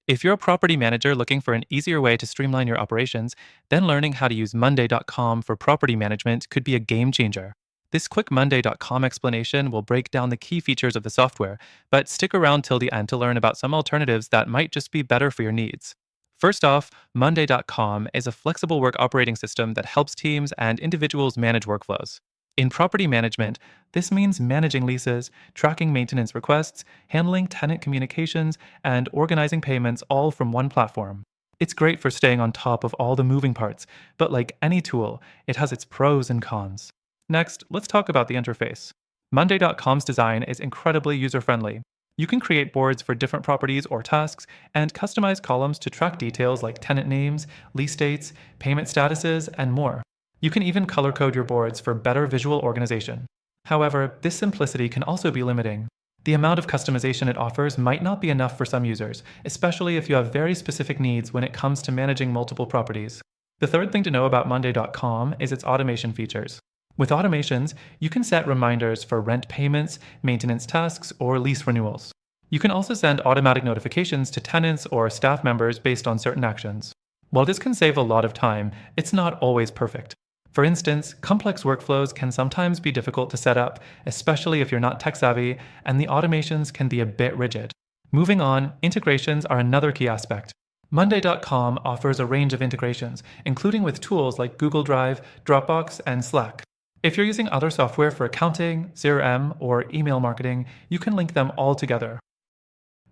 If you're a property manager looking for an easier way to streamline your operations, then learning how to use Monday.com for property management could be a game changer. This quick Monday.com explanation will break down the key features of the software, but stick around till the end to learn about some alternatives that might just be better for your needs. First off, Monday.com is a flexible work operating system that helps teams and individuals manage workflows. In property management, this means managing leases, tracking maintenance requests, handling tenant communications, and organizing payments all from one platform. It's great for staying on top of all the moving parts, but like any tool, it has its pros and cons. Next, let's talk about the interface. Monday.com's design is incredibly user friendly. You can create boards for different properties or tasks and customize columns to track details like tenant names, lease dates, payment statuses, and more. You can even color code your boards for better visual organization. However, this simplicity can also be limiting. The amount of customization it offers might not be enough for some users, especially if you have very specific needs when it comes to managing multiple properties. The third thing to know about Monday.com is its automation features. With automations, you can set reminders for rent payments, maintenance tasks, or lease renewals. You can also send automatic notifications to tenants or staff members based on certain actions. While this can save a lot of time, it's not always perfect. For instance, complex workflows can sometimes be difficult to set up, especially if you're not tech savvy, and the automations can be a bit rigid. Moving on, integrations are another key aspect. Monday.com offers a range of integrations, including with tools like Google Drive, Dropbox, and Slack. If you're using other software for accounting, CRM, or email marketing, you can link them all together.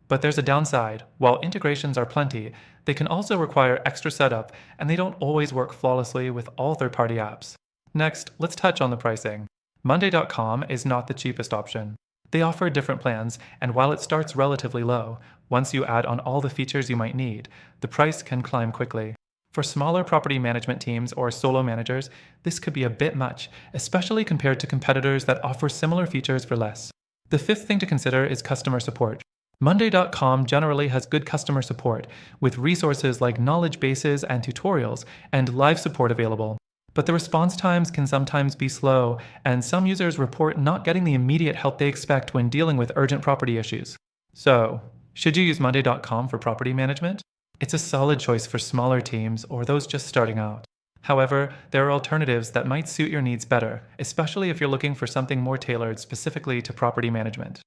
But there's a downside. While integrations are plenty, they can also require extra setup, and they don't always work flawlessly with all third-party apps. Next, let's touch on the pricing. Monday.com is not the cheapest option. They offer different plans, and while it starts relatively low, once you add on all the features you might need, the price can climb quickly. For smaller property management teams or solo managers, this could be a bit much, especially compared to competitors that offer similar features for less. The fifth thing to consider is customer support. Monday.com generally has good customer support, with resources like knowledge bases and tutorials, and live support available. But the response times can sometimes be slow, and some users report not getting the immediate help they expect when dealing with urgent property issues. So, should you use Monday.com for property management? It's a solid choice for smaller teams or those just starting out. However, there are alternatives that might suit your needs better, especially if you're looking for something more tailored specifically to property management.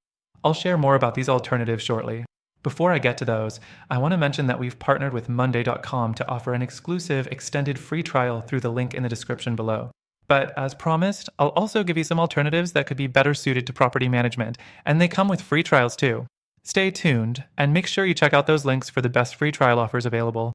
I'll share more about these alternatives shortly. Before I get to those, I want to mention that we've partnered with Monday.com to offer an exclusive extended free trial through the link in the description below. But as promised, I'll also give you some alternatives that could be better suited to property management, and they come with free trials too. Stay tuned, and make sure you check out those links for the best free trial offers available.